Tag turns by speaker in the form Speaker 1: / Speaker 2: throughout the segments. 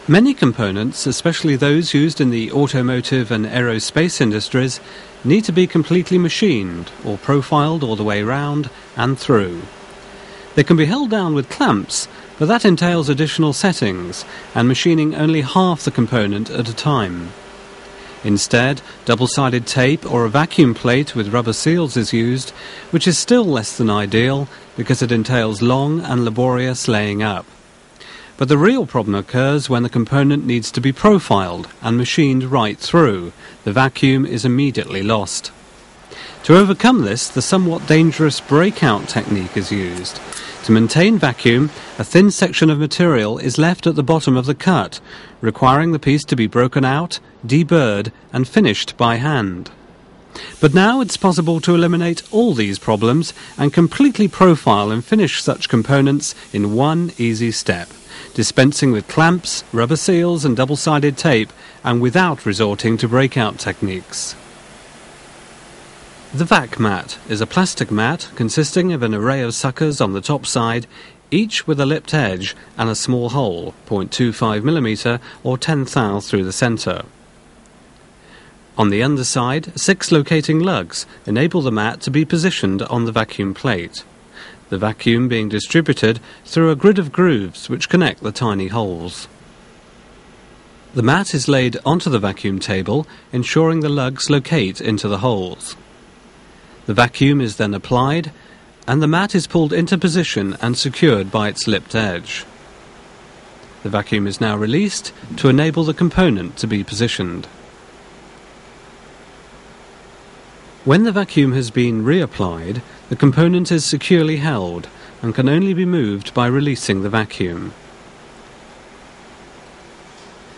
Speaker 1: Many components, especially those used in the automotive and aerospace industries, need to be completely machined or profiled all the way round and through. They can be held down with clamps, but that entails additional settings and machining only half the component at a time. Instead, double-sided tape or a vacuum plate with rubber seals is used, which is still less than ideal because it entails long and laborious laying up. But the real problem occurs when the component needs to be profiled and machined right through. The vacuum is immediately lost. To overcome this, the somewhat dangerous breakout technique is used. To maintain vacuum, a thin section of material is left at the bottom of the cut, requiring the piece to be broken out, deburred, and finished by hand. But now it's possible to eliminate all these problems and completely profile and finish such components in one easy step, dispensing with clamps, rubber seals and double-sided tape, and without resorting to breakout techniques. The VAC mat is a plastic mat consisting of an array of suckers on the top side, each with a lipped edge and a small hole, 0.25 mm or 1/10 thou through the centre. On the underside, 6 locating lugs enable the mat to be positioned on the vacuum plate, the vacuum being distributed through a grid of grooves which connect the tiny holes. The mat is laid onto the vacuum table, ensuring the lugs locate into the holes. The vacuum is then applied, and the mat is pulled into position and secured by its lipped edge. The vacuum is now released to enable the component to be positioned. When the vacuum has been reapplied, the component is securely held and can only be moved by releasing the vacuum.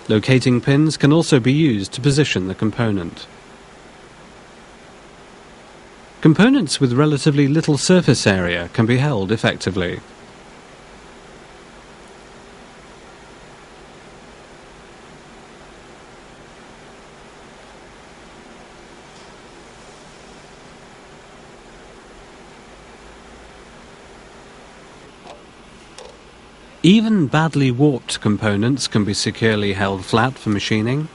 Speaker 1: Locating pins can also be used to position the component. Components with relatively little surface area can be held effectively. Even badly warped components can be securely held flat for machining.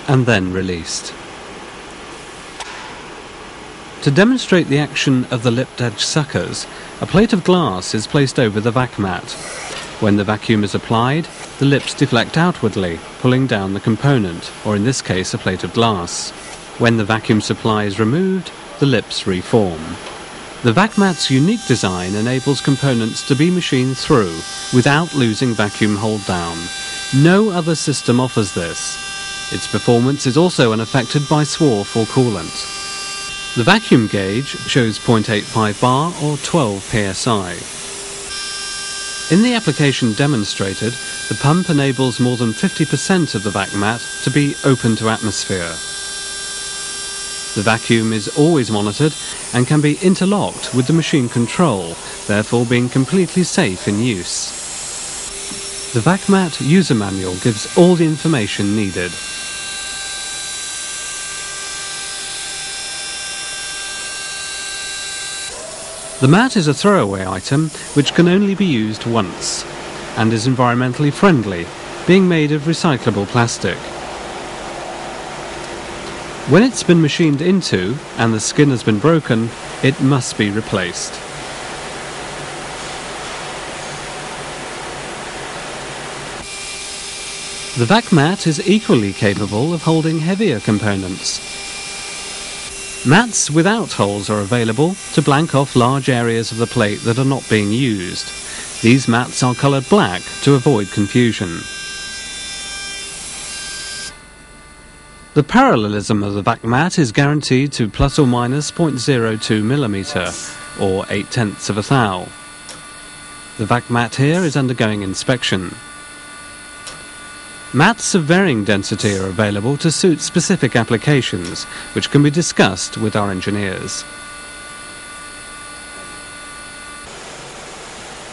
Speaker 1: And then released. To demonstrate the action of the lipped edge suckers, a plate of glass is placed over the vac mat. When the vacuum is applied, the lips deflect outwardly, pulling down the component, or in this case a plate of glass. When the vacuum supply is removed, the lips reform. The vac mat's unique design enables components to be machined through without losing vacuum hold down. No other system offers this. Its performance is also unaffected by swarf or coolant. The vacuum gauge shows 0.85 bar or 12 psi. In the application demonstrated, the pump enables more than 50% of the vac mat to be open to atmosphere. The vacuum is always monitored and can be interlocked with the machine control, therefore being completely safe in use. The vac mat user manual gives all the information needed. The mat is a throwaway item which can only be used once and is environmentally friendly, being made of recyclable plastic. When it's been machined into and the skin has been broken, it must be replaced. The vac mat is equally capable of holding heavier components. Mats without holes are available to blank off large areas of the plate that are not being used. These mats are coloured black to avoid confusion. The parallelism of the VAC mat is guaranteed to plus or minus 0.02 millimetre, or 0.8 of a thou. The VAC mat here is undergoing inspection. Mats of varying density are available to suit specific applications, which can be discussed with our engineers.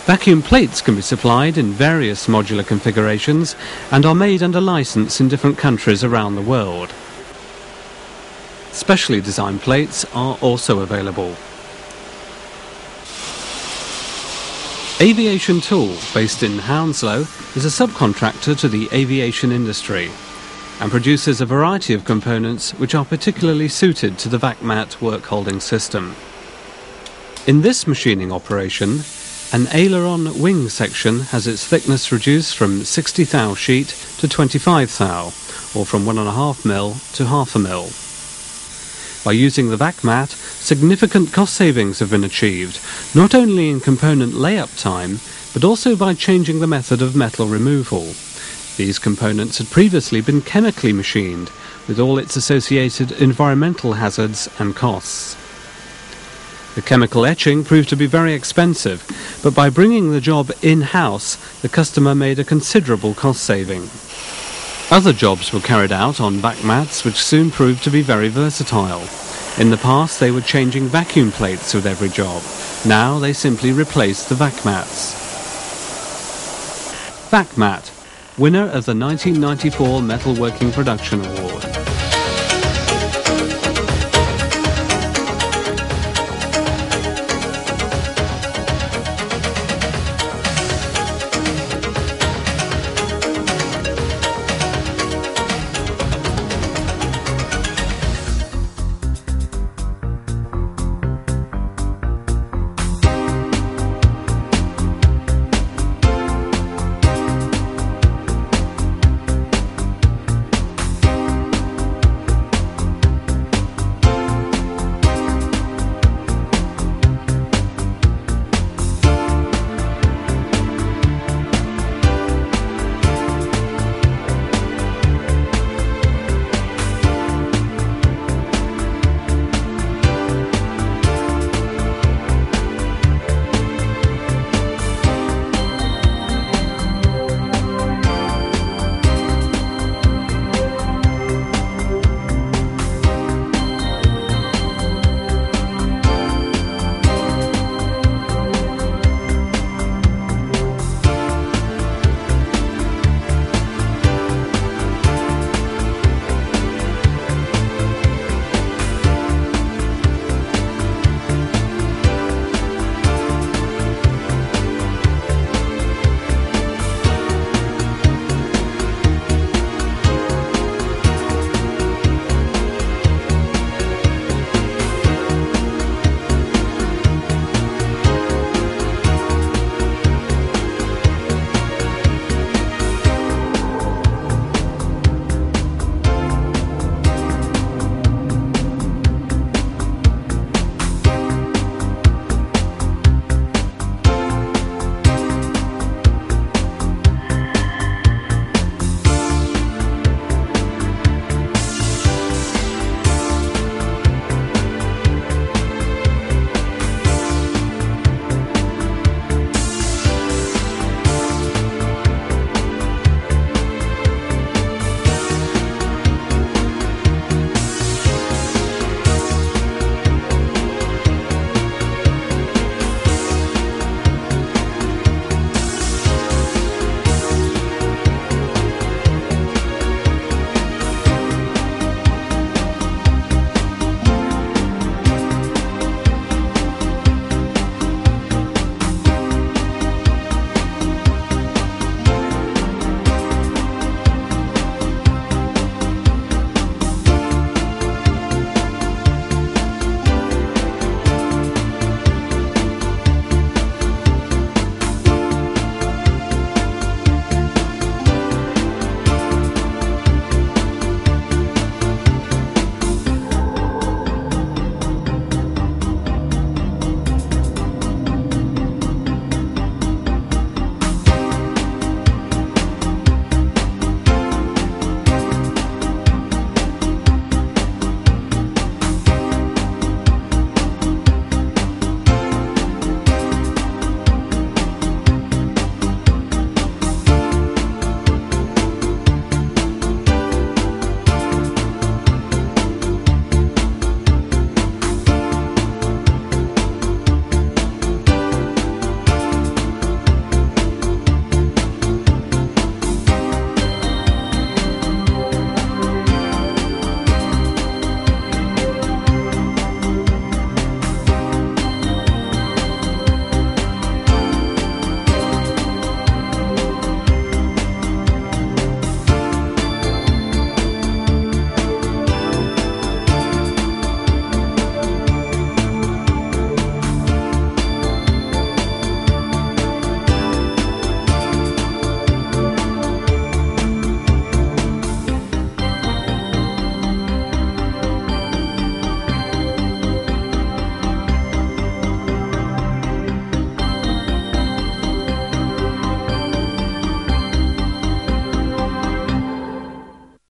Speaker 1: Vacuum plates can be supplied in various modular configurations and are made under license in different countries around the world. Specially designed plates are also available. Aviation Tool, based in Hounslow, is a subcontractor to the aviation industry and produces a variety of components which are particularly suited to the VAC mat work holding system. In this machining operation, an aileron wing section has its thickness reduced from 60 thou sheet to 25 thou, or from 1.5 mil to 0.5 mil. By using the VAC mat, significant cost savings have been achieved, not only in component layup time, but also by changing the method of metal removal. These components had previously been chemically machined, with all its associated environmental hazards and costs. The chemical etching proved to be very expensive, but by bringing the job in-house, the customer made a considerable cost saving. Other jobs were carried out on VAC mats which soon proved to be very versatile. In the past they were changing vacuum plates with every job. Now they simply replaced the VAC mats. VAC mat, winner of the 1994 Metalworking Production Award.